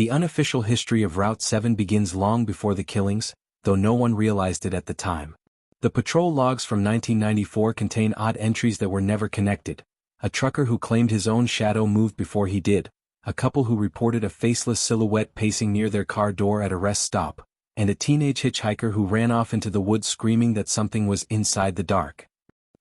The unofficial history of Route 7 begins long before the killings, though no one realized it at the time. The patrol logs from 1994 contain odd entries that were never connected. A trucker who claimed his own shadow moved before he did, a couple who reported a faceless silhouette pacing near their car door at a rest stop, and a teenage hitchhiker who ran off into the woods screaming that something was inside the dark.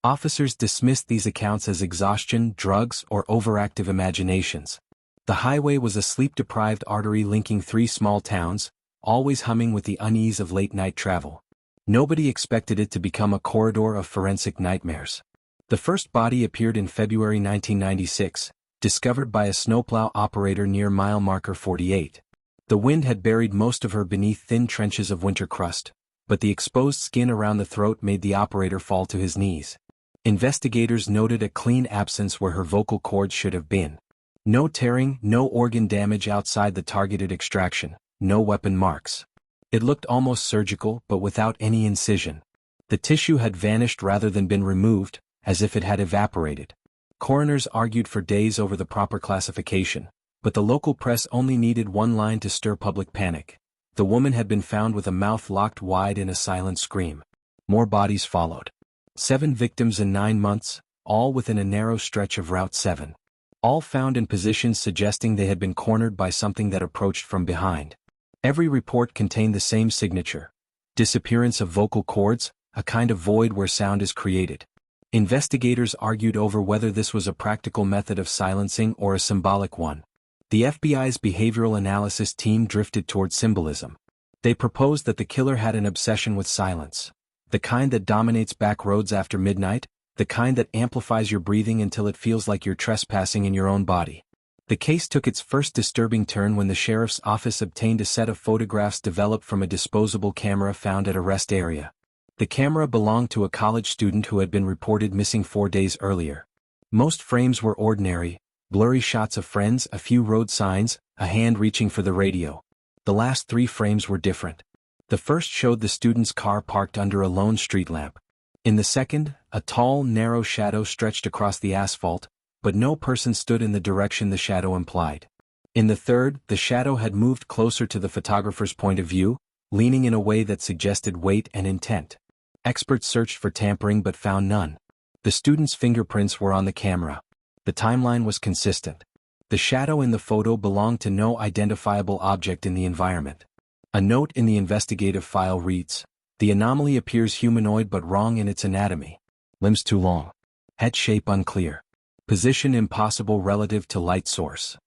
Officers dismissed these accounts as exhaustion, drugs, or overactive imaginations. The highway was a sleep-deprived artery linking three small towns, always humming with the unease of late-night travel. Nobody expected it to become a corridor of forensic nightmares. The first body appeared in February 1996, discovered by a snowplow operator near mile marker 48. The wind had buried most of her beneath thin trenches of winter crust, but the exposed skin around the throat made the operator fall to his knees. Investigators noted a clean absence where her vocal cords should have been. No tearing, no organ damage outside the targeted extraction, no weapon marks. It looked almost surgical, but without any incision. The tissue had vanished rather than been removed, as if it had evaporated. Coroners argued for days over the proper classification, but the local press only needed one line to stir public panic. The woman had been found with a mouth locked wide in a silent scream. More bodies followed. 7 victims in 9 months, all within a narrow stretch of Route 7. All found in positions suggesting they had been cornered by something that approached from behind. Every report contained the same signature: disappearance of vocal cords, a kind of void where sound is created. Investigators argued over whether this was a practical method of silencing or a symbolic one. The FBI's behavioral analysis team drifted toward symbolism. They proposed that the killer had an obsession with silence. The kind that dominates back roads after midnight, the kind that amplifies your breathing until it feels like you're trespassing in your own body. The case took its first disturbing turn when the sheriff's office obtained a set of photographs developed from a disposable camera found at a rest area. The camera belonged to a college student who had been reported missing 4 days earlier. Most frames were ordinary, blurry shots of friends, a few road signs, a hand reaching for the radio. The last 3 frames were different. The first showed the student's car parked under a lone street lamp. In the second, a tall, narrow shadow stretched across the asphalt, but no person stood in the direction the shadow implied. In the third, the shadow had moved closer to the photographer's point of view, leaning in a way that suggested weight and intent. Experts searched for tampering but found none. The student's fingerprints were on the camera. The timeline was consistent. The shadow in the photo belonged to no identifiable object in the environment. A note in the investigative file reads, "The anomaly appears humanoid but wrong in its anatomy. Limbs too long. Head shape unclear. Position impossible relative to light source."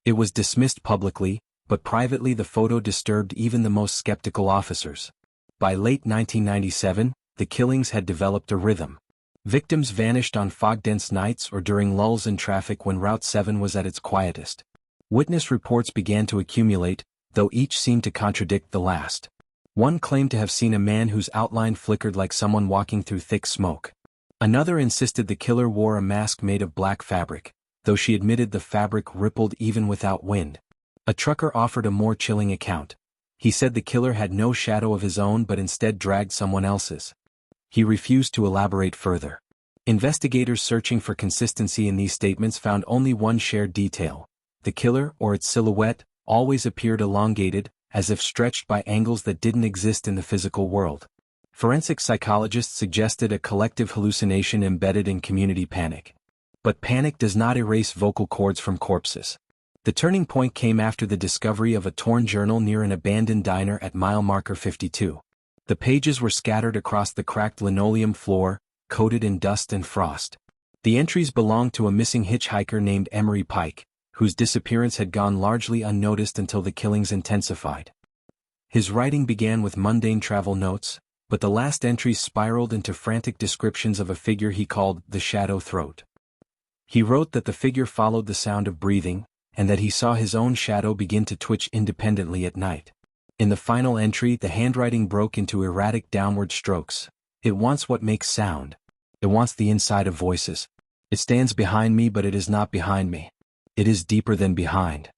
It was dismissed publicly, but privately the photo disturbed even the most skeptical officers. By late 1997, the killings had developed a rhythm. Victims vanished on fog-dense nights or during lulls in traffic when Route 7 was at its quietest. Witness reports began to accumulate, though each seemed to contradict the last. One claimed to have seen a man whose outline flickered like someone walking through thick smoke. Another insisted the killer wore a mask made of black fabric, though she admitted the fabric rippled even without wind. A trucker offered a more chilling account. He said the killer had no shadow of his own but instead dragged someone else's. He refused to elaborate further. Investigators searching for consistency in these statements found only one shared detail. The killer, or its silhouette, always appeared elongated, as if stretched by angles that didn't exist in the physical world. Forensic psychologists suggested a collective hallucination embedded in community panic. But panic does not erase vocal cords from corpses. The turning point came after the discovery of a torn journal near an abandoned diner at mile marker 52. The pages were scattered across the cracked linoleum floor, coated in dust and frost. The entries belonged to a missing hitchhiker named Emery Pike, whose disappearance had gone largely unnoticed until the killings intensified. His writing began with mundane travel notes, but the last entries spiraled into frantic descriptions of a figure he called the Shadow Throat. He wrote that the figure followed the sound of breathing, and that he saw his own shadow begin to twitch independently at night. In the final entry, the handwriting broke into erratic downward strokes. "It wants what makes sound. It wants the inside of voices. It stands behind me but it is not behind me. It is deeper than behind."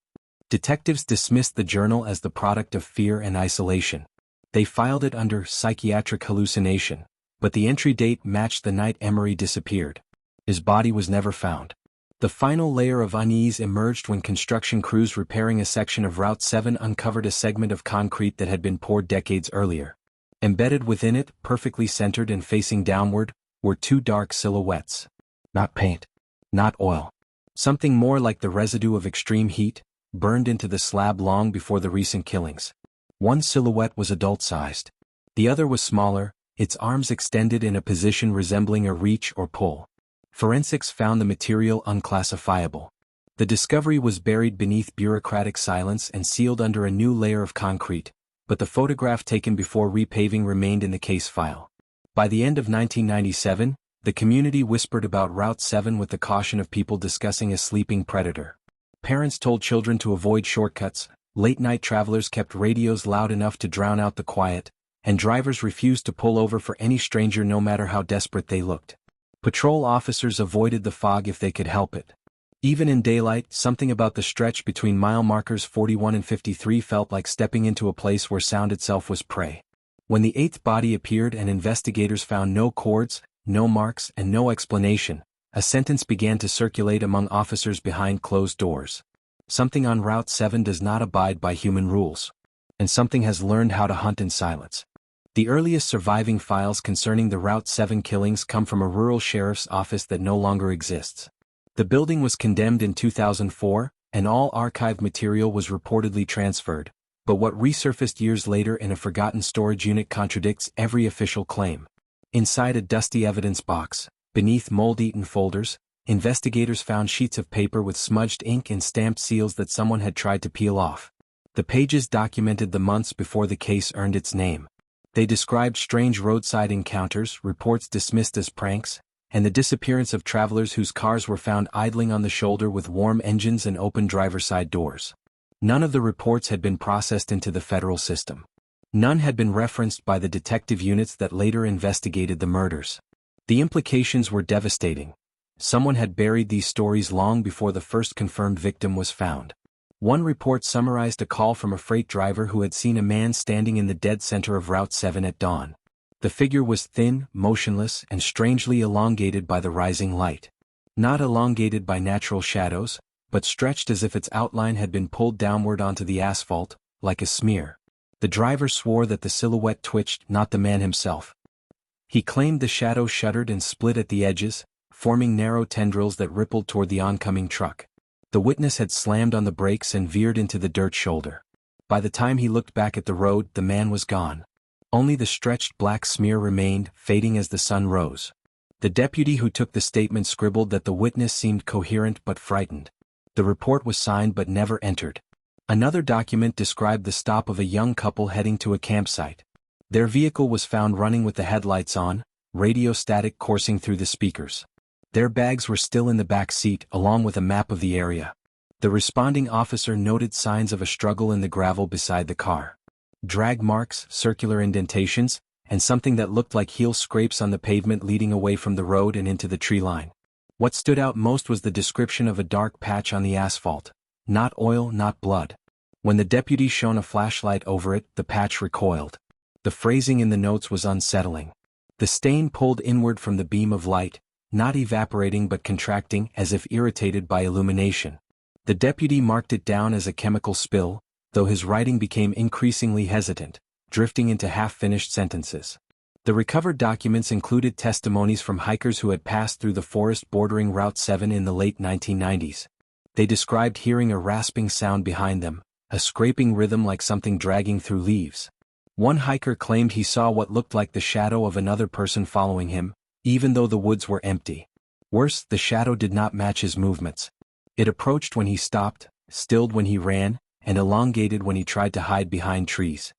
Detectives dismissed the journal as the product of fear and isolation. They filed it under psychiatric hallucination, but the entry date matched the night Emery disappeared. His body was never found. The final layer of unease emerged when construction crews repairing a section of Route 7 uncovered a segment of concrete that had been poured decades earlier. Embedded within it, perfectly centered and facing downward, were two dark silhouettes. Not paint. Not oil. Something more like the residue of extreme heat, burned into the slab long before the recent killings. One silhouette was adult-sized. The other was smaller, its arms extended in a position resembling a reach or pull. Forensics found the material unclassifiable. The discovery was buried beneath bureaucratic silence and sealed under a new layer of concrete, but the photograph taken before repaving remained in the case file. By the end of 1997, the community whispered about Route 7 with the caution of people discussing a sleeping predator. Parents told children to avoid shortcuts, late-night travelers kept radios loud enough to drown out the quiet, and drivers refused to pull over for any stranger no matter how desperate they looked. Patrol officers avoided the fog if they could help it. Even in daylight, something about the stretch between mile markers 41 and 53 felt like stepping into a place where sound itself was prey. When the eighth body appeared and investigators found no cords, no marks, and no explanation, a sentence began to circulate among officers behind closed doors. Something on Route 7 does not abide by human rules. And something has learned how to hunt in silence. The earliest surviving files concerning the Route 7 killings come from a rural sheriff's office that no longer exists. The building was condemned in 2004, and all archived material was reportedly transferred, but what resurfaced years later in a forgotten storage unit contradicts every official claim. Inside a dusty evidence box, beneath mold-eaten folders, investigators found sheets of paper with smudged ink and stamped seals that someone had tried to peel off. The pages documented the months before the case earned its name. They described strange roadside encounters, reports dismissed as pranks, and the disappearance of travelers whose cars were found idling on the shoulder with warm engines and open driver's side doors. None of the reports had been processed into the federal system. None had been referenced by the detective units that later investigated the murders. The implications were devastating. Someone had buried these stories long before the first confirmed victim was found. One report summarized a call from a freight driver who had seen a man standing in the dead center of Route 7 at dawn. The figure was thin, motionless, and strangely elongated by the rising light. Not elongated by natural shadows, but stretched as if its outline had been pulled downward onto the asphalt, like a smear. The driver swore that the silhouette twitched, not the man himself. He claimed the shadow shuddered and split at the edges, forming narrow tendrils that rippled toward the oncoming truck. The witness had slammed on the brakes and veered into the dirt shoulder. By the time he looked back at the road, the man was gone. Only the stretched black smear remained, fading as the sun rose. The deputy who took the statement scribbled that the witness seemed coherent but frightened. The report was signed but never entered. Another document described the stop of a young couple heading to a campsite. Their vehicle was found running with the headlights on, radio static coursing through the speakers. Their bags were still in the back seat, along with a map of the area. The responding officer noted signs of a struggle in the gravel beside the car. Drag marks, circular indentations, and something that looked like heel scrapes on the pavement leading away from the road and into the tree line. What stood out most was the description of a dark patch on the asphalt. Not oil, not blood. When the deputy shone a flashlight over it, the patch recoiled. The phrasing in the notes was unsettling. The stain pulled inward from the beam of light, not evaporating but contracting as if irritated by illumination. The deputy marked it down as a chemical spill, though his writing became increasingly hesitant, drifting into half-finished sentences. The recovered documents included testimonies from hikers who had passed through the forest bordering Route 7 in the late 1990s. They described hearing a rasping sound behind them, a scraping rhythm like something dragging through leaves. One hiker claimed he saw what looked like the shadow of another person following him, even though the woods were empty. Worse, the shadow did not match his movements. It approached when he stopped, stilled when he ran, and elongated when he tried to hide behind trees.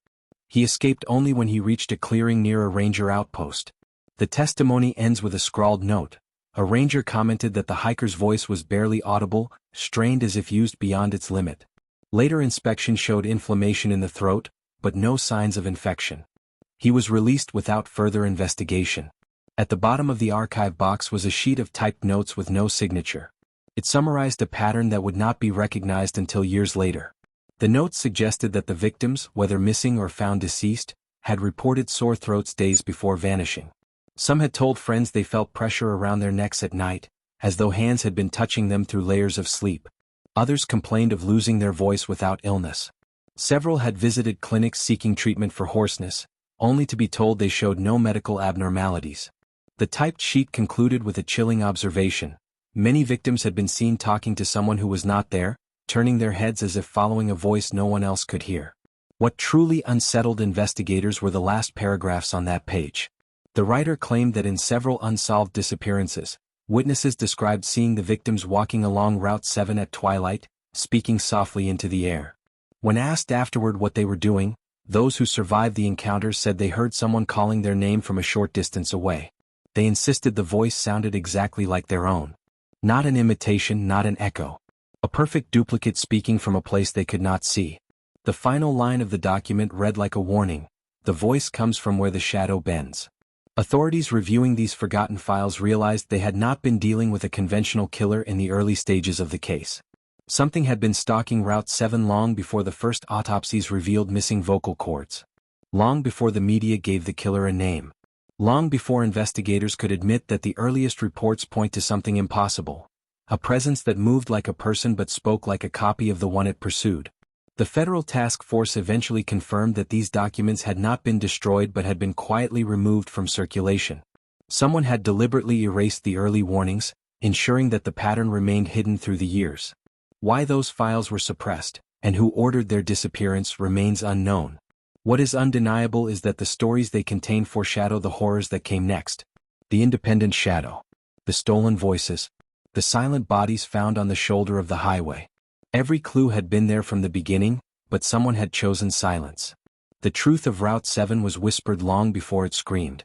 He escaped only when he reached a clearing near a ranger outpost. The testimony ends with a scrawled note. A ranger commented that the hiker's voice was barely audible, strained as if used beyond its limit. Later inspection showed inflammation in the throat, but no signs of infection. He was released without further investigation. At the bottom of the archive box was a sheet of typed notes with no signature. It summarized a pattern that would not be recognized until years later. The notes suggested that the victims, whether missing or found deceased, had reported sore throats days before vanishing. Some had told friends they felt pressure around their necks at night, as though hands had been touching them through layers of sleep. Others complained of losing their voice without illness. Several had visited clinics seeking treatment for hoarseness, only to be told they showed no medical abnormalities. The typed sheet concluded with a chilling observation. Many victims had been seen talking to someone who was not there, turning their heads as if following a voice no one else could hear. What truly unsettled investigators were the last paragraphs on that page. The writer claimed that in several unsolved disappearances, witnesses described seeing the victims walking along Route 7 at twilight, speaking softly into the air. When asked afterward what they were doing, those who survived the encounters said they heard someone calling their name from a short distance away. They insisted the voice sounded exactly like their own. Not an imitation, not an echo. A perfect duplicate speaking from a place they could not see. The final line of the document read like a warning: the voice comes from where the shadow bends. Authorities reviewing these forgotten files realized they had not been dealing with a conventional killer in the early stages of the case. Something had been stalking Route 7 long before the first autopsies revealed missing vocal cords. Long before the media gave the killer a name. Long before investigators could admit that the earliest reports point to something impossible. A presence that moved like a person but spoke like a copy of the one it pursued. The federal task force eventually confirmed that these documents had not been destroyed but had been quietly removed from circulation. Someone had deliberately erased the early warnings, ensuring that the pattern remained hidden through the years. Why those files were suppressed, and who ordered their disappearance, remains unknown. What is undeniable is that the stories they contain foreshadow the horrors that came next. The independent shadow. The stolen voices. The silent bodies found on the shoulder of the highway. Every clue had been there from the beginning, but someone had chosen silence. The truth of Route 7 was whispered long before it screamed.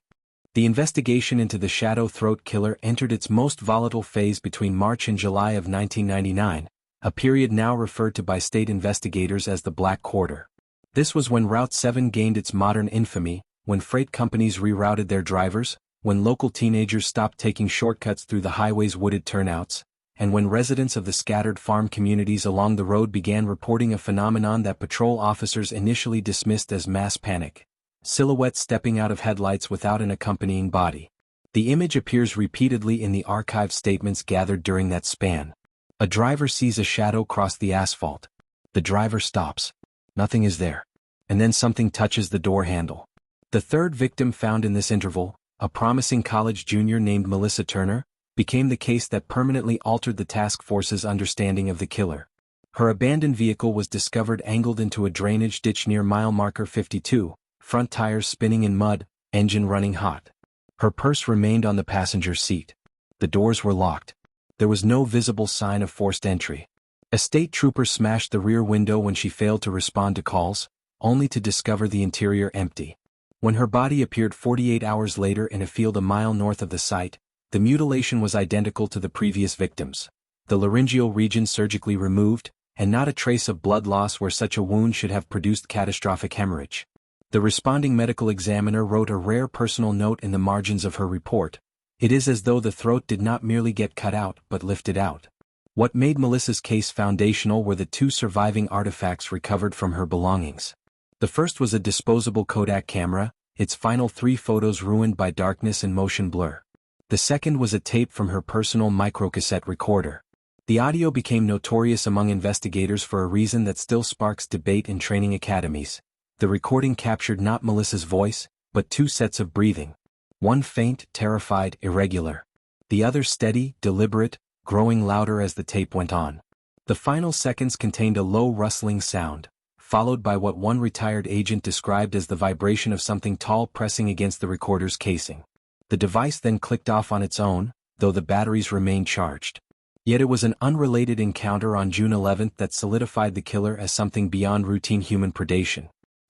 The investigation into the Shadow Throat Killer entered its most volatile phase between March and July of 1999, a period now referred to by state investigators as the Black Quarter. This was when Route 7 gained its modern infamy, when freight companies rerouted their drivers, when local teenagers stopped taking shortcuts through the highway's wooded turnouts, and when residents of the scattered farm communities along the road began reporting a phenomenon that patrol officers initially dismissed as mass panic: silhouettes stepping out of headlights without an accompanying body. The image appears repeatedly in the archived statements gathered during that span. A driver sees a shadow cross the asphalt. The driver stops. Nothing is there. And then something touches the door handle. The third victim found in this interval, a promising college junior named Melissa Turner, became the case that permanently altered the task force's understanding of the killer. Her abandoned vehicle was discovered angled into a drainage ditch near mile marker 52, front tires spinning in mud, engine running hot. Her purse remained on the passenger seat. The doors were locked. There was no visible sign of forced entry. A state trooper smashed the rear window when she failed to respond to calls, only to discover the interior empty. When her body appeared 48 hours later in a field a mile north of the site, the mutilation was identical to the previous victims. The laryngeal region surgically removed, and not a trace of blood loss where such a wound should have produced catastrophic hemorrhage. The responding medical examiner wrote a rare personal note in the margins of her report: "It is as though the throat did not merely get cut out but lifted out." What made Melissa's case foundational were the two surviving artifacts recovered from her belongings. The first was a disposable Kodak camera, its final 3 photos ruined by darkness and motion blur. The second was a tape from her personal microcassette recorder. The audio became notorious among investigators for a reason that still sparks debate in training academies. The recording captured not Melissa's voice, but 2 sets of breathing. One faint, terrified, irregular. The other steady, deliberate, growing louder as the tape went on. The final seconds contained a low rustling sound, followed by what one retired agent described as the vibration of something tall pressing against the recorder's casing. The device then clicked off on its own, though the batteries remained charged. Yet it was an unrelated encounter on June 11 that solidified the killer as something beyond routine human predation.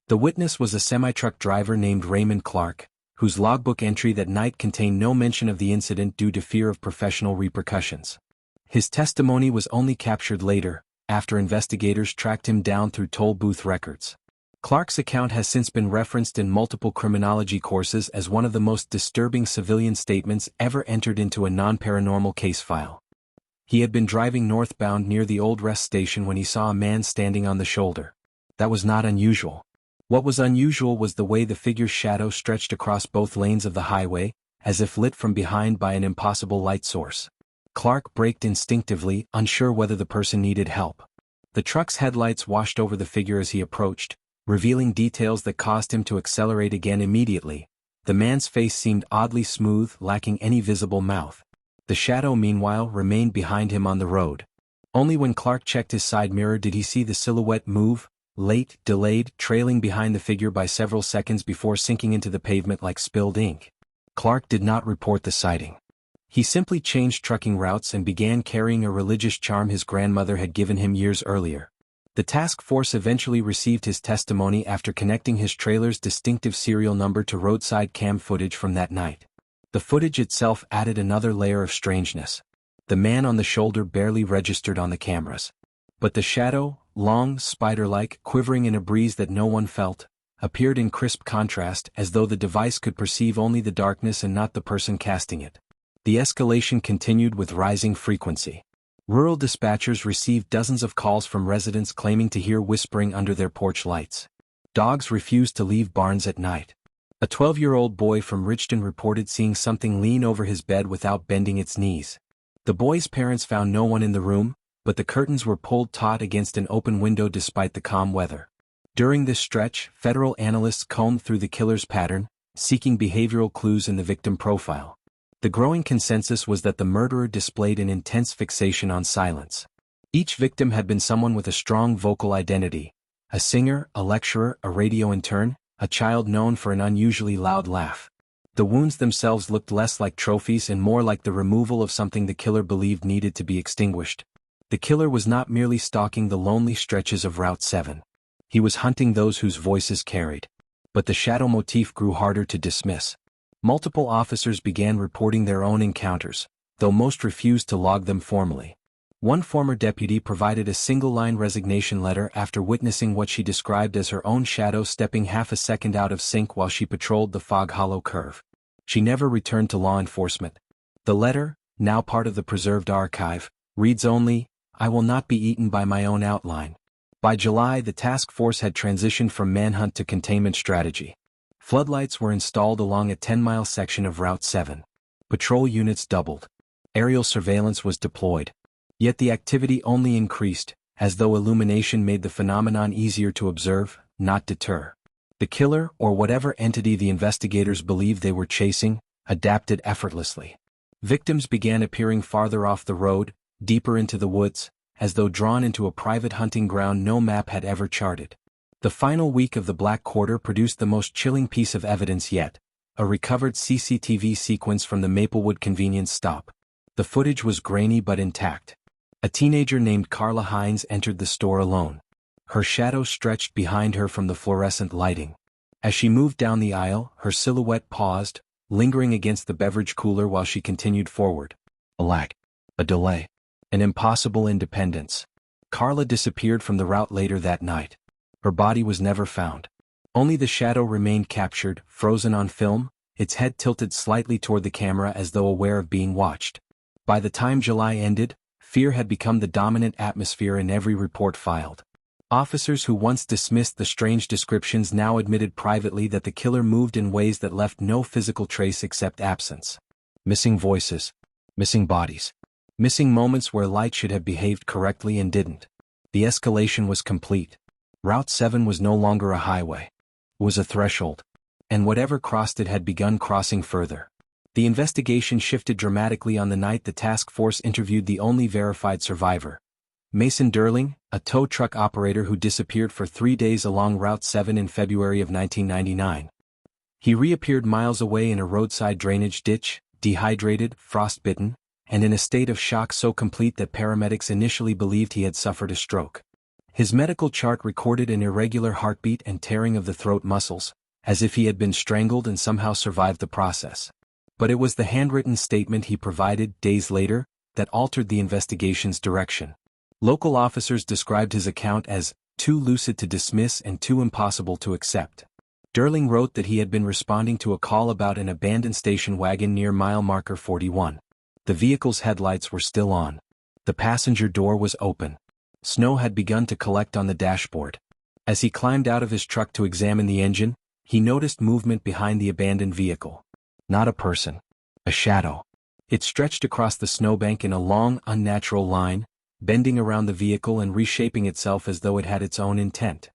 The witness was a semi-truck driver named Raymond Clark, whose logbook entry that night contained no mention of the incident due to fear of professional repercussions. His testimony was only captured later, after investigators tracked him down through toll booth records. Clark's account has since been referenced in multiple criminology courses as one of the most disturbing civilian statements ever entered into a non-paranormal case file. He had been driving northbound near the old rest station when he saw a man standing on the shoulder. That was not unusual. What was unusual was the way the figure's shadow stretched across both lanes of the highway, as if lit from behind by an impossible light source. Clark braked instinctively, unsure whether the person needed help. The truck's headlights washed over the figure as he approached, revealing details that caused him to accelerate again immediately. The man's face seemed oddly smooth, lacking any visible mouth. The shadow, meanwhile, remained behind him on the road. Only when Clark checked his side mirror did he see the silhouette move, late, delayed, trailing behind the figure by several seconds before sinking into the pavement like spilled ink. Clark did not report the sighting. He simply changed trucking routes and began carrying a religious charm his grandmother had given him years earlier. The task force eventually received his testimony after connecting his trailer's distinctive serial number to roadside cam footage from that night. The footage itself added another layer of strangeness. The man on the shoulder barely registered on the cameras. But the shadow, long, spider-like, quivering in a breeze that no one felt, appeared in crisp contrast, as though the device could perceive only the darkness and not the person casting it. The escalation continued with rising frequency. Rural dispatchers received dozens of calls from residents claiming to hear whispering under their porch lights. Dogs refused to leave barns at night. A 12-year-old boy from Richton reported seeing something lean over his bed without bending its knees. The boy's parents found no one in the room, but the curtains were pulled taut against an open window despite the calm weather. During this stretch, federal analysts combed through the killer's pattern, seeking behavioral clues in the victim profile. The growing consensus was that the murderer displayed an intense fixation on silence. Each victim had been someone with a strong vocal identity: a singer, a lecturer, a radio intern, a child known for an unusually loud laugh. The wounds themselves looked less like trophies and more like the removal of something the killer believed needed to be extinguished. The killer was not merely stalking the lonely stretches of Route 7. He was hunting those whose voices carried. But the shadow motif grew harder to dismiss. Multiple officers began reporting their own encounters, though most refused to log them formally. One former deputy provided a single-line resignation letter after witnessing what she described as her own shadow stepping half a second out of sync while she patrolled the Fog Hollow curve. She never returned to law enforcement. The letter, now part of the preserved archive, reads only, "I will not be eaten by my own outline." By July, the task force had transitioned from manhunt to containment strategy. Floodlights were installed along a 10-mile section of Route 7. Patrol units doubled. Aerial surveillance was deployed. Yet the activity only increased, as though illumination made the phenomenon easier to observe, not deter. The killer, or whatever entity the investigators believed they were chasing, adapted effortlessly. Victims began appearing farther off the road, deeper into the woods, as though drawn into a private hunting ground no map had ever charted. The final week of the Black Quarter produced the most chilling piece of evidence yet: a recovered CCTV sequence from the Maplewood convenience stop. The footage was grainy but intact. A teenager named Carla Hines entered the store alone. Her shadow stretched behind her from the fluorescent lighting. As she moved down the aisle, her silhouette paused, lingering against the beverage cooler while she continued forward. A lag. A delay. An impossible independence. Carla disappeared from the route later that night. Her body was never found. Only the shadow remained captured, frozen on film, its head tilted slightly toward the camera as though aware of being watched. By the time July ended, fear had become the dominant atmosphere in every report filed. Officers who once dismissed the strange descriptions now admitted privately that the killer moved in ways that left no physical trace except absence. Missing voices. Missing bodies. Missing moments where light should have behaved correctly and didn't. The escalation was complete. Route 7 was no longer a highway. It was a threshold. And whatever crossed it had begun crossing further. The investigation shifted dramatically on the night the task force interviewed the only verified survivor: Mason Durling, a tow truck operator who disappeared for 3 days along Route 7 in February of 1999. He reappeared miles away in a roadside drainage ditch, dehydrated, frostbitten, and in a state of shock so complete that paramedics initially believed he had suffered a stroke. His medical chart recorded an irregular heartbeat and tearing of the throat muscles, as if he had been strangled and somehow survived the process. But it was the handwritten statement he provided days later that altered the investigation's direction. Local officers described his account as too lucid to dismiss and too impossible to accept. Durling wrote that he had been responding to a call about an abandoned station wagon near mile marker 41. The vehicle's headlights were still on. The passenger door was open. Snow had begun to collect on the dashboard. As he climbed out of his truck to examine the engine, he noticed movement behind the abandoned vehicle. Not a person. A shadow. It stretched across the snowbank in a long, unnatural line, bending around the vehicle and reshaping itself as though it had its own intent.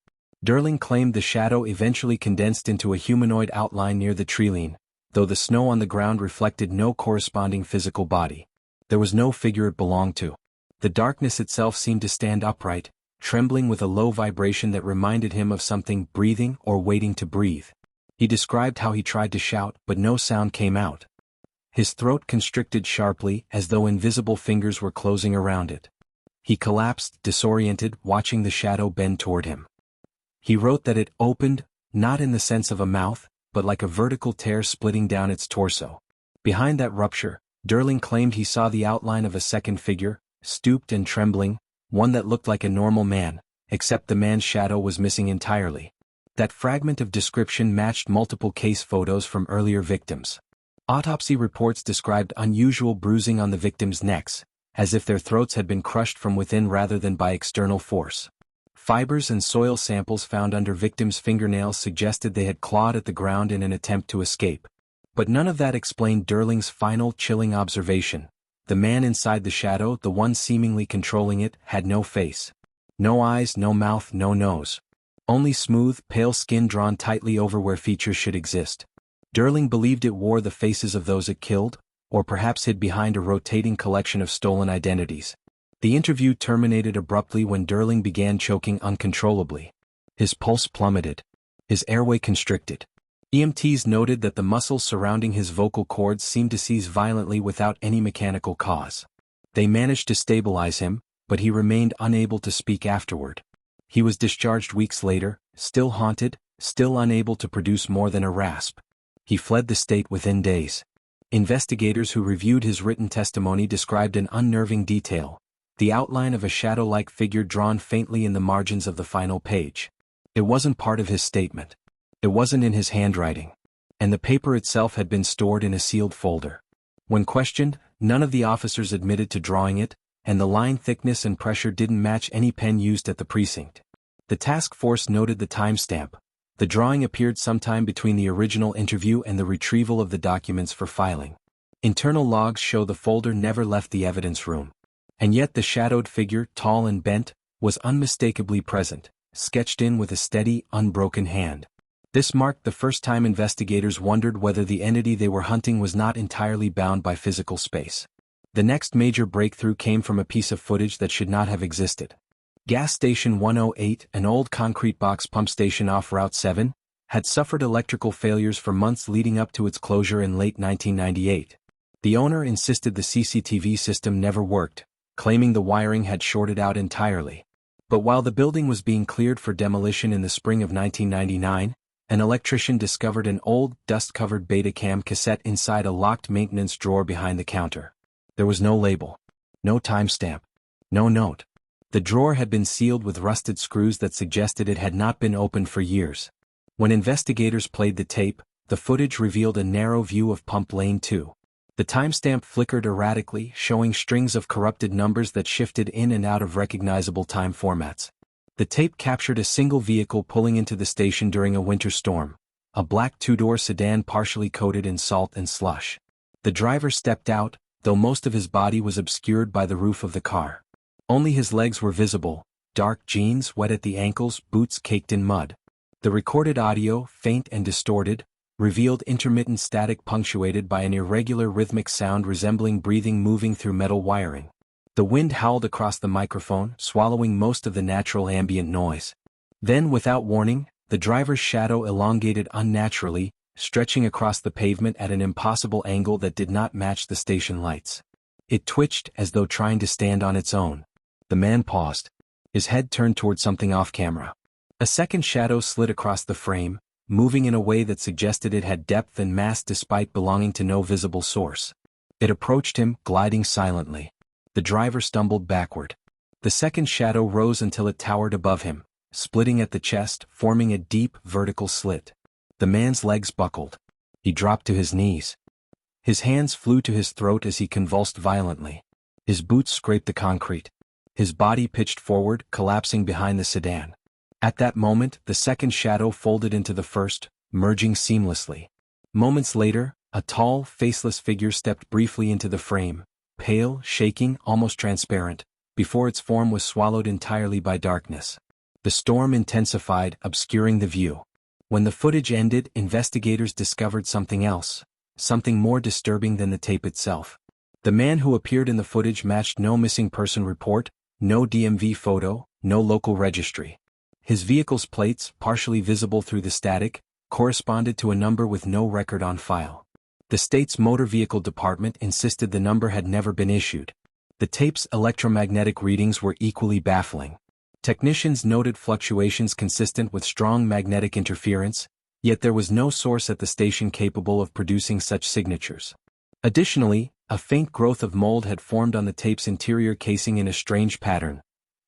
Derling claimed the shadow eventually condensed into a humanoid outline near the treeline, though the snow on the ground reflected no corresponding physical body. There was no figure it belonged to. The darkness itself seemed to stand upright, trembling with a low vibration that reminded him of something breathing or waiting to breathe. He described how he tried to shout, but no sound came out. His throat constricted sharply, as though invisible fingers were closing around it. He collapsed, disoriented, watching the shadow bend toward him. He wrote that it opened, not in the sense of a mouth, but like a vertical tear splitting down its torso. Behind that rupture, Derling claimed he saw the outline of a second figure, stooped and trembling, one that looked like a normal man, except the man's shadow was missing entirely. That fragment of description matched multiple case photos from earlier victims. Autopsy reports described unusual bruising on the victims' necks, as if their throats had been crushed from within rather than by external force. Fibers and soil samples found under victims' fingernails suggested they had clawed at the ground in an attempt to escape. But none of that explained Derling's final chilling observation. The man inside the shadow, the one seemingly controlling it, had no face. No eyes, no mouth, no nose. Only smooth, pale skin drawn tightly over where features should exist. Derling believed it wore the faces of those it killed, or perhaps hid behind a rotating collection of stolen identities. The interview terminated abruptly when Derling began choking uncontrollably. His pulse plummeted. His airway constricted. EMTs noted that the muscles surrounding his vocal cords seemed to seize violently without any mechanical cause. They managed to stabilize him, but he remained unable to speak afterward. He was discharged weeks later, still haunted, still unable to produce more than a rasp. He fled the state within days. Investigators who reviewed his written testimony described an unnerving detail: the outline of a shadow-like figure drawn faintly in the margins of the final page. It wasn't part of his statement. It wasn't in his handwriting. And the paper itself had been stored in a sealed folder. When questioned, none of the officers admitted to drawing it, and the line thickness and pressure didn't match any pen used at the precinct. The task force noted the timestamp. The drawing appeared sometime between the original interview and the retrieval of the documents for filing. Internal logs show the folder never left the evidence room. And yet the shadowed figure, tall and bent, was unmistakably present, sketched in with a steady, unbroken hand. This marked the first time investigators wondered whether the entity they were hunting was not entirely bound by physical space. The next major breakthrough came from a piece of footage that should not have existed. Gas Station 108, an old concrete box pump station off Route 7, had suffered electrical failures for months leading up to its closure in late 1998. The owner insisted the CCTV system never worked, claiming the wiring had shorted out entirely. But while the building was being cleared for demolition in the spring of 1999, an electrician discovered an old, dust-covered Betacam cassette inside a locked maintenance drawer behind the counter. There was no label, no timestamp, no note. The drawer had been sealed with rusted screws that suggested it had not been opened for years. When investigators played the tape, the footage revealed a narrow view of Pump Lane 2. The timestamp flickered erratically, showing strings of corrupted numbers that shifted in and out of recognizable time formats. The tape captured a single vehicle pulling into the station during a winter storm, a black two-door sedan partially coated in salt and slush. The driver stepped out, though most of his body was obscured by the roof of the car. Only his legs were visible, dark jeans wet at the ankles, boots caked in mud. The recorded audio, faint and distorted, revealed intermittent static punctuated by an irregular rhythmic sound resembling breathing moving through metal wiring. The wind howled across the microphone, swallowing most of the natural ambient noise. Then, without warning, the driver's shadow elongated unnaturally, stretching across the pavement at an impossible angle that did not match the station lights. It twitched as though trying to stand on its own. The man paused. His head turned toward something off-camera. A second shadow slid across the frame, moving in a way that suggested it had depth and mass despite belonging to no visible source. It approached him, gliding silently. The driver stumbled backward. The second shadow rose until it towered above him, splitting at the chest, forming a deep, vertical slit. The man's legs buckled. He dropped to his knees. His hands flew to his throat as he convulsed violently. His boots scraped the concrete. His body pitched forward, collapsing behind the sedan. At that moment, the second shadow folded into the first, merging seamlessly. Moments later, a tall, faceless figure stepped briefly into the frame, pale, shaking, almost transparent, before its form was swallowed entirely by darkness. The storm intensified, obscuring the view. When the footage ended, investigators discovered something else, something more disturbing than the tape itself. The man who appeared in the footage matched no missing person report, no DMV photo, no local registry. His vehicle's plates, partially visible through the static, corresponded to a number with no record on file. The state's motor vehicle department insisted the number had never been issued. The tape's electromagnetic readings were equally baffling. Technicians noted fluctuations consistent with strong magnetic interference, yet there was no source at the station capable of producing such signatures. Additionally, a faint growth of mold had formed on the tape's interior casing in a strange pattern,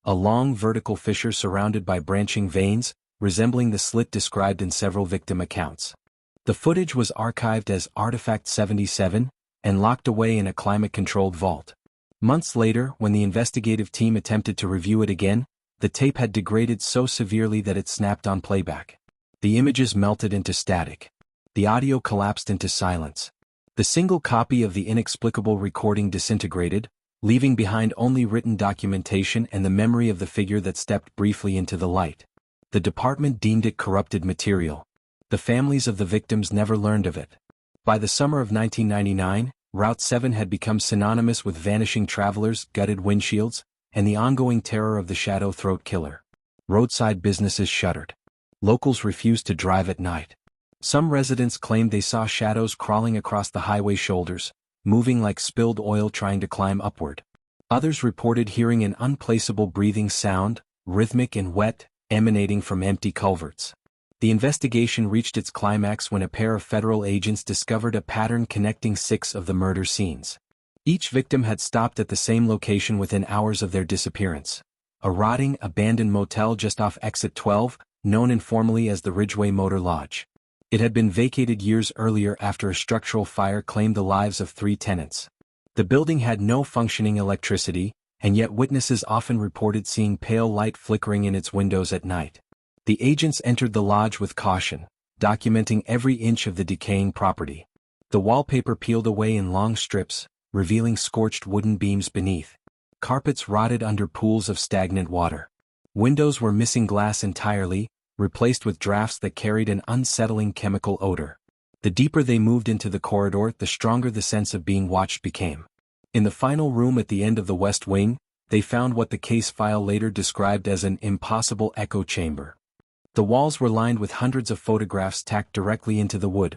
a long vertical fissure surrounded by branching veins, resembling the slit described in several victim accounts. The footage was archived as Artifact 77 and locked away in a climate-controlled vault. Months later, when the investigative team attempted to review it again, the tape had degraded so severely that it snapped on playback. The images melted into static. The audio collapsed into silence. The single copy of the inexplicable recording disintegrated, leaving behind only written documentation and the memory of the figure that stepped briefly into the light. The department deemed it corrupted material. The families of the victims never learned of it. By the summer of 1999, Route 7 had become synonymous with vanishing travelers, gutted windshields, and the ongoing terror of the shadow throat killer. Roadside businesses shuttered. Locals refused to drive at night. Some residents claimed they saw shadows crawling across the highway shoulders, moving like spilled oil trying to climb upward. Others reported hearing an unplaceable breathing sound, rhythmic and wet, emanating from empty culverts. The investigation reached its climax when a pair of federal agents discovered a pattern connecting 6 of the murder scenes. Each victim had stopped at the same location within hours of their disappearance. A rotting, abandoned motel just off Exit 12, known informally as the Ridgeway Motor Lodge. It had been vacated years earlier after a structural fire claimed the lives of 3 tenants. The building had no functioning electricity, and yet witnesses often reported seeing pale light flickering in its windows at night. The agents entered the lodge with caution, documenting every inch of the decaying property. The wallpaper peeled away in long strips, revealing scorched wooden beams beneath. Carpets rotted under pools of stagnant water. Windows were missing glass entirely, replaced with drafts that carried an unsettling chemical odor. The deeper they moved into the corridor, the stronger the sense of being watched became. In the final room at the end of the West Wing, they found what the case file later described as an impossible echo chamber. The walls were lined with hundreds of photographs tacked directly into the wood.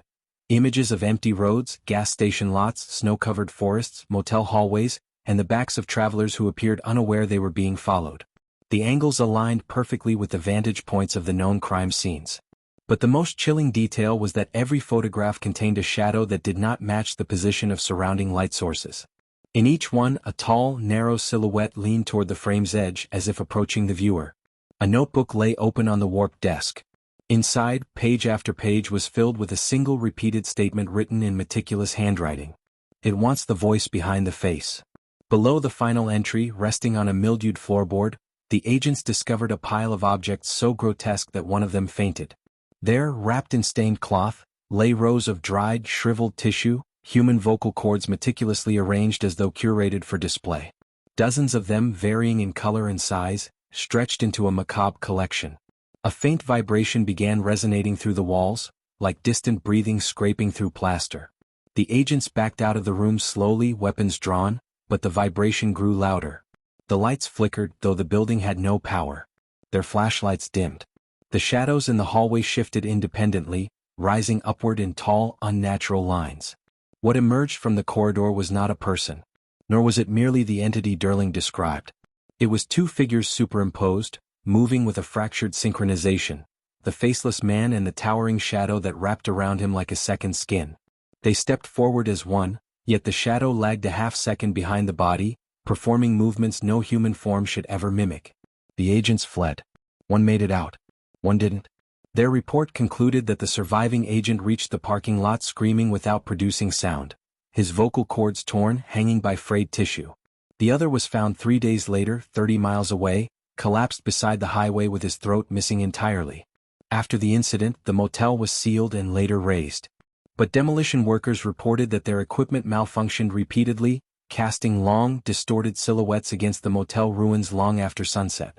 Images of empty roads, gas station lots, snow-covered forests, motel hallways, and the backs of travelers who appeared unaware they were being followed. The angles aligned perfectly with the vantage points of the known crime scenes. But the most chilling detail was that every photograph contained a shadow that did not match the position of surrounding light sources. In each one, a tall, narrow silhouette leaned toward the frame's edge as if approaching the viewer. A notebook lay open on the warped desk. Inside, page after page was filled with a single repeated statement written in meticulous handwriting. It wants the voice behind the face. Below the final entry, resting on a mildewed floorboard, the agents discovered a pile of objects so grotesque that one of them fainted. There, wrapped in stained cloth, lay rows of dried, shriveled tissue, human vocal cords meticulously arranged as though curated for display. Dozens of them, varying in color and size, stretched into a macabre collection. A faint vibration began resonating through the walls, like distant breathing scraping through plaster. The agents backed out of the room slowly, weapons drawn, but the vibration grew louder. The lights flickered, though the building had no power. Their flashlights dimmed. The shadows in the hallway shifted independently, rising upward in tall, unnatural lines. What emerged from the corridor was not a person, nor was it merely the entity Derling described. It was 2 figures superimposed, moving with a fractured synchronization, the faceless man and the towering shadow that wrapped around him like a second skin. They stepped forward as one, yet the shadow lagged a half-second behind the body, performing movements no human form should ever mimic. The agents fled. One made it out. One didn't. Their report concluded that the surviving agent reached the parking lot screaming without producing sound, his vocal cords torn, hanging by frayed tissue. The other was found 3 days later, 30 miles away, collapsed beside the highway with his throat missing entirely. After the incident, the motel was sealed and later razed. But demolition workers reported that their equipment malfunctioned repeatedly, casting long, distorted silhouettes against the motel ruins long after sunset.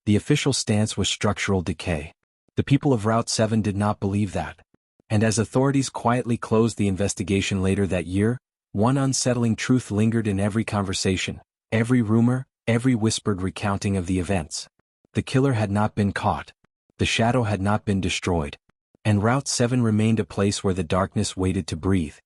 The official stance was structural decay. The people of Route 7 did not believe that. And as authorities quietly closed the investigation later that year, one unsettling truth lingered in every conversation, every rumor, every whispered recounting of the events. The killer had not been caught. The shadow had not been destroyed. And Route 7 remained a place where the darkness waited to breathe.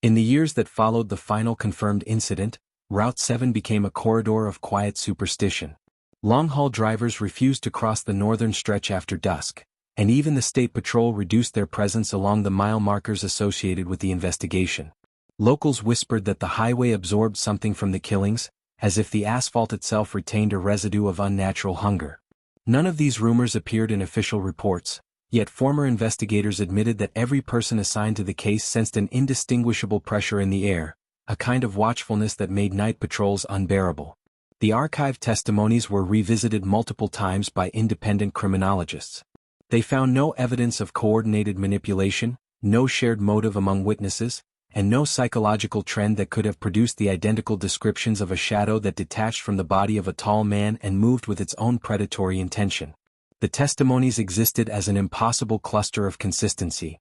In the years that followed the final confirmed incident, Route 7 became a corridor of quiet superstition. Long-haul drivers refused to cross the northern stretch after dusk, and even the state patrol reduced their presence along the mile markers associated with the investigation. Locals whispered that the highway absorbed something from the killings, as if the asphalt itself retained a residue of unnatural hunger. None of these rumors appeared in official reports, yet former investigators admitted that every person assigned to the case sensed an indistinguishable pressure in the air, a kind of watchfulness that made night patrols unbearable. The archived testimonies were revisited multiple times by independent criminologists. They found no evidence of coordinated manipulation, no shared motive among witnesses, and no psychological trend that could have produced the identical descriptions of a shadow that detached from the body of a tall man and moved with its own predatory intention. The testimonies existed as an impossible cluster of consistency.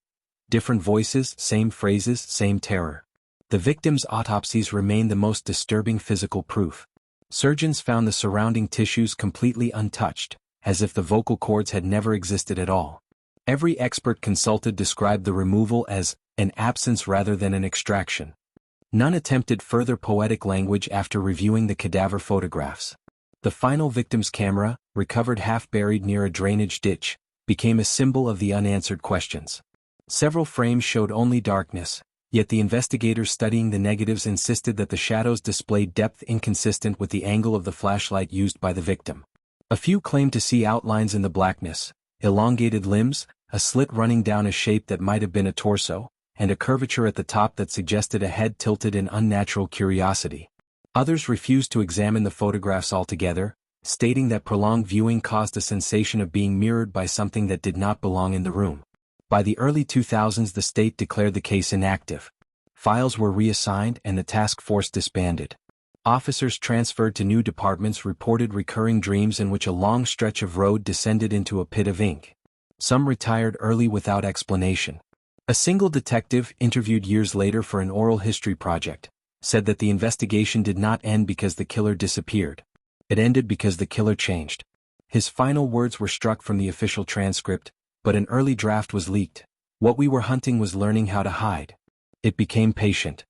Different voices, same phrases, same terror. The victims' autopsies remain the most disturbing physical proof. Surgeons found the surrounding tissues completely untouched, as if the vocal cords had never existed at all. Every expert consulted described the removal as an absence rather than an extraction. None attempted further poetic language after reviewing the cadaver photographs. The final victim's camera, recovered half-buried near a drainage ditch, became a symbol of the unanswered questions. Several frames showed only darkness, yet the investigators studying the negatives insisted that the shadows displayed depth inconsistent with the angle of the flashlight used by the victim. A few claimed to see outlines in the blackness, elongated limbs, a slit running down a shape that might have been a torso, and a curvature at the top that suggested a head tilted in unnatural curiosity. Others refused to examine the photographs altogether, stating that prolonged viewing caused a sensation of being mirrored by something that did not belong in the room. By the early 2000s, the state declared the case inactive. Files were reassigned and the task force disbanded. Officers transferred to new departments reported recurring dreams in which a long stretch of road descended into a pit of ink. Some retired early without explanation. A single detective, interviewed years later for an oral history project, said that the investigation did not end because the killer disappeared. It ended because the killer changed. His final words were struck from the official transcript, but an early draft was leaked. What we were hunting was learning how to hide. It became patient.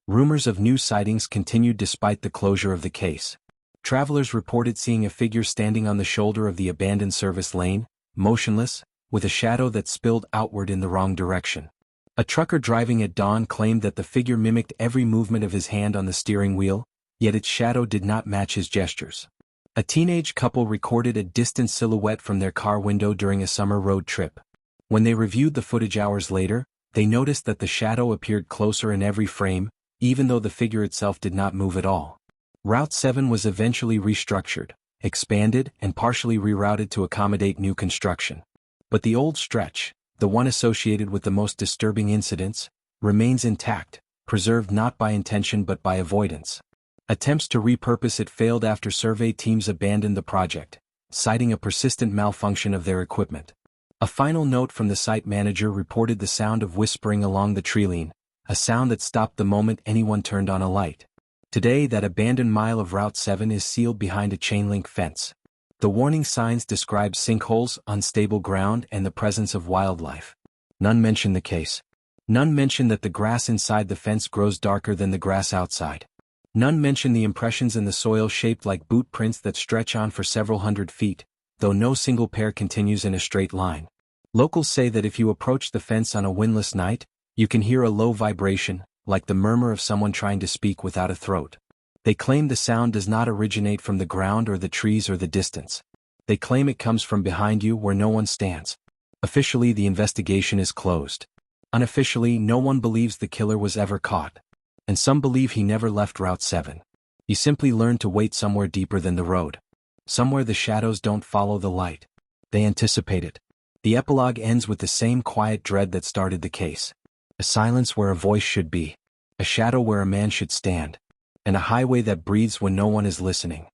Rumors of new sightings continued despite the closure of the case. Travelers reported seeing a figure standing on the shoulder of the abandoned service lane, motionless, with a shadow that spilled outward in the wrong direction. A trucker driving at dawn claimed that the figure mimicked every movement of his hand on the steering wheel, yet its shadow did not match his gestures. A teenage couple recorded a distant silhouette from their car window during a summer road trip. When they reviewed the footage hours later, they noticed that the shadow appeared closer in every frame, even though the figure itself did not move at all. Route 7 was eventually restructured, expanded, and partially rerouted to accommodate new construction. But the old stretch, the one associated with the most disturbing incidents, remains intact, preserved not by intention but by avoidance. Attempts to repurpose it failed after survey teams abandoned the project, citing a persistent malfunction of their equipment. A final note from the site manager reported the sound of whispering along the tree line, a sound that stopped the moment anyone turned on a light. Today, that abandoned mile of Route 7 is sealed behind a chain-link fence. The warning signs describe sinkholes, unstable ground, and the presence of wildlife. None mention the case. None mention that the grass inside the fence grows darker than the grass outside. None mention the impressions in the soil shaped like boot prints that stretch on for several hundred feet, though no single pair continues in a straight line. Locals say that if you approach the fence on a windless night, you can hear a low vibration, like the murmur of someone trying to speak without a throat. They claim the sound does not originate from the ground or the trees or the distance. They claim it comes from behind you where no one stands. Officially, the investigation is closed. Unofficially, no one believes the killer was ever caught. And some believe he never left Route 7. He simply learned to wait somewhere deeper than the road. Somewhere the shadows don't follow the light. They anticipate it. The epilogue ends with the same quiet dread that started the case. A silence where a voice should be. A shadow where a man should stand. And a highway that breathes when no one is listening.